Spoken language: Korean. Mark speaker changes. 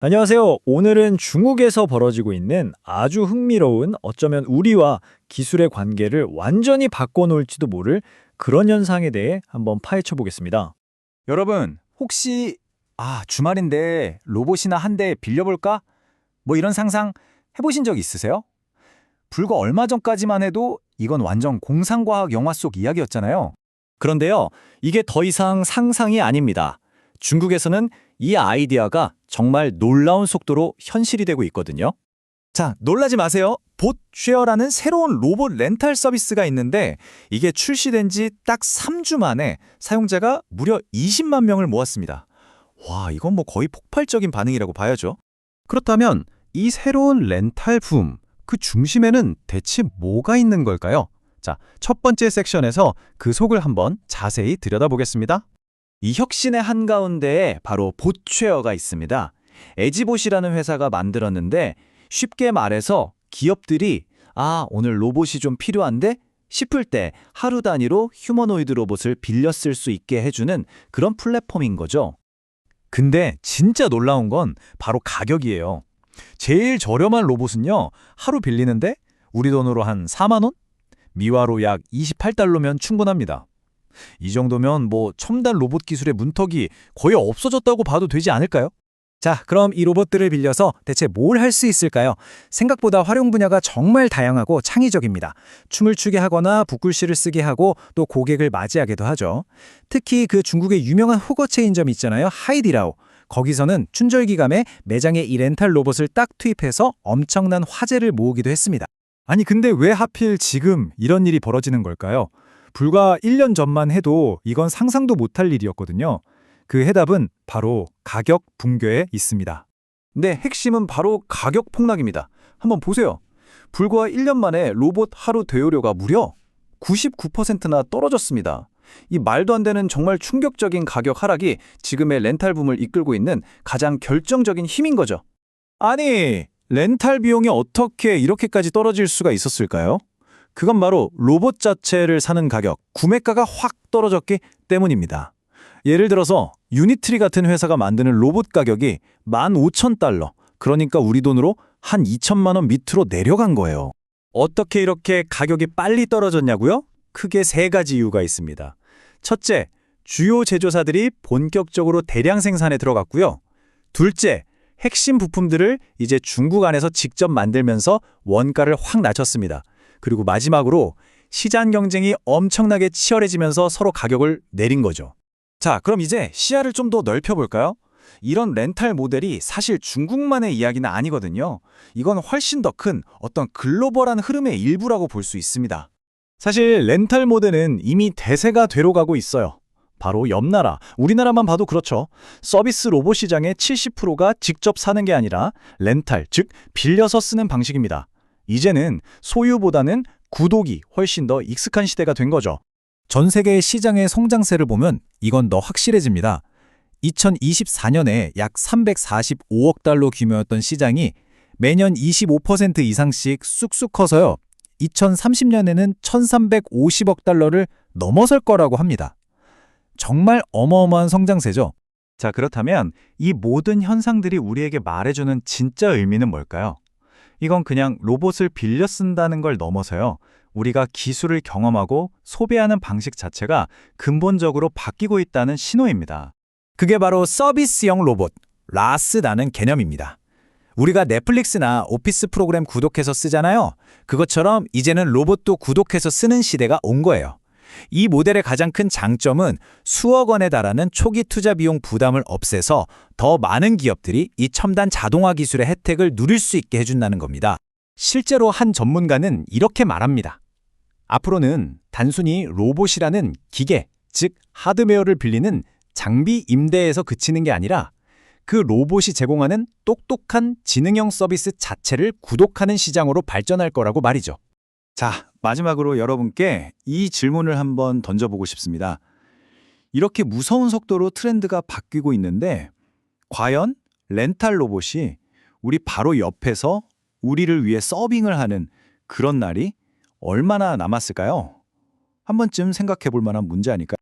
Speaker 1: 안녕하세요. 오늘은 중국에서 벌어지고 있는 아주 흥미로운 어쩌면 우리와 기술의 관계를 완전히 바꿔놓을지도 모를 그런 현상에 대해 한번 파헤쳐 보겠습니다.
Speaker 2: 여러분, 혹시 주말인데 로봇이나 한 대 빌려볼까? 뭐 이런 상상 해보신 적 있으세요? 불과 얼마 전까지만 해도 이건 완전 공상과학 영화 속 이야기였잖아요.
Speaker 1: 그런데요, 이게 더 이상 상상이 아닙니다. 중국에서는 이 아이디어가 정말 놀라운 속도로 현실이 되고 있거든요.
Speaker 2: 자, 놀라지 마세요. 봇쉐어라는 새로운 로봇 렌탈 서비스가 있는데 이게 출시된 지 딱 3주 만에 사용자가 무려 20만 명을 모았습니다. 와, 이건 뭐 거의 폭발적인 반응이라고 봐야죠.
Speaker 3: 그렇다면 이 새로운 렌탈 붐, 그 중심에는 대체 뭐가 있는 걸까요? 자, 첫 번째 섹션에서 그 속을 한번 자세히 들여다보겠습니다.
Speaker 2: 이 혁신의 한가운데에 바로 봇쉐어가 있습니다. 에지봇이라는 회사가 만들었는데 쉽게 말해서 기업들이 오늘 로봇이 좀 필요한데 싶을 때 하루 단위로 휴머노이드 로봇을 빌려 쓸 수 있게 해주는 그런 플랫폼인 거죠. 근데 진짜 놀라운 건 바로 가격이에요. 제일 저렴한 로봇은요, 하루 빌리는데 우리 돈으로 한 4만 원? 미화로 약 28달러면 충분합니다. 이 정도면 뭐 첨단 로봇 기술의 문턱이 거의 없어졌다고 봐도 되지 않을까요?
Speaker 4: 자, 그럼 이 로봇들을 빌려서 대체 뭘 할 수 있을까요? 생각보다 활용 분야가 정말 다양하고 창의적입니다. 춤을 추게 하거나 붓글씨를 쓰게 하고 또 고객을 맞이하게도 하죠. 특히 그 중국의 유명한 호거 체인점 있잖아요. 하이디라오. 거기서는 춘절기감에 매장에 이 렌탈 로봇을 딱 투입해서 엄청난 화제를 모으기도 했습니다.
Speaker 2: 아니 근데 왜 하필 지금 이런 일이 벌어지는 걸까요? 불과 1년 전만 해도 이건 상상도 못할 일이었거든요. 그 해답은 바로 가격 붕괴에 있습니다. 네, 핵심은 바로 가격 폭락입니다. 한번 보세요. 불과 1년 만에 로봇 하루 대여료가 무려 99%나 떨어졌습니다. 이 말도 안 되는 정말 충격적인 가격 하락이 지금의 렌탈 붐을 이끌고 있는 가장 결정적인 힘인 거죠. 아니, 렌탈 비용이 어떻게 이렇게까지 떨어질 수가 있었을까요? 그건 바로 로봇 자체를 사는 가격, 구매가가 확 떨어졌기 때문입니다. 예를 들어서 유니트리 같은 회사가 만드는 로봇 가격이 15,000달러, 그러니까 우리 돈으로 한 2천만 원 밑으로 내려간 거예요. 어떻게 이렇게 가격이 빨리 떨어졌냐고요? 크게 세 가지 이유가 있습니다. 첫째, 주요 제조사들이 본격적으로 대량 생산에 들어갔고요. 둘째, 핵심 부품들을 이제 중국 안에서 직접 만들면서 원가를 확 낮췄습니다. 그리고 마지막으로 시장 경쟁이 엄청나게 치열해지면서 서로 가격을 내린 거죠. 자, 그럼 이제 시야를 좀 더 넓혀볼까요? 이런 렌탈 모델이 사실 중국만의 이야기는 아니거든요. 이건 훨씬 더 큰 어떤 글로벌한 흐름의 일부라고 볼 수 있습니다. 사실 렌탈 모델은 이미 대세가 되러 가고 있어요. 바로 옆 나라, 우리나라만 봐도 그렇죠. 서비스 로봇 시장의 70%가 직접 사는 게 아니라 렌탈, 즉 빌려서 쓰는 방식입니다. 이제는 소유보다는 구독이 훨씬 더 익숙한 시대가 된 거죠. 전 세계의 시장의 성장세를 보면 이건 더 확실해집니다. 2024년에 약 345억 달러 규모였던 시장이 매년 25% 이상씩 쑥쑥 커서요. 2030년에는 1,350억 달러를 넘어설 거라고 합니다. 정말 어마어마한 성장세죠. 자, 그렇다면 이 모든 현상들이 우리에게 말해주는 진짜 의미는 뭘까요? 이건 그냥 로봇을 빌려 쓴다는 걸 넘어서요. 우리가 기술을 경험하고 소비하는 방식 자체가 근본적으로 바뀌고 있다는 신호입니다. 그게 바로 서비스형 로봇, 라스라는 개념입니다. 우리가 넷플릭스나 오피스 프로그램 구독해서 쓰잖아요. 그것처럼 이제는 로봇도 구독해서 쓰는 시대가 온 거예요. 이 모델의 가장 큰 장점은 수억 원에 달하는 초기 투자 비용 부담을 없애서 더 많은 기업들이 이 첨단 자동화 기술의 혜택을 누릴 수 있게 해준다는 겁니다. 실제로 한 전문가는 이렇게 말합니다. 앞으로는 단순히 로봇이라는 기계, 즉 하드웨어를 빌리는 장비 임대에서 그치는 게 아니라 그 로봇이 제공하는 똑똑한 지능형 서비스 자체를 구독하는 시장으로 발전할 거라고 말이죠. 자, 마지막으로 여러분께 이 질문을 한번 던져보고 싶습니다. 이렇게 무서운 속도로 트렌드가 바뀌고 있는데 과연 렌탈 로봇이 우리 바로 옆에서 우리를 위해 서빙을 하는 그런 날이 얼마나 남았을까요? 한 번쯤 생각해 볼 만한 문제 아닐까요?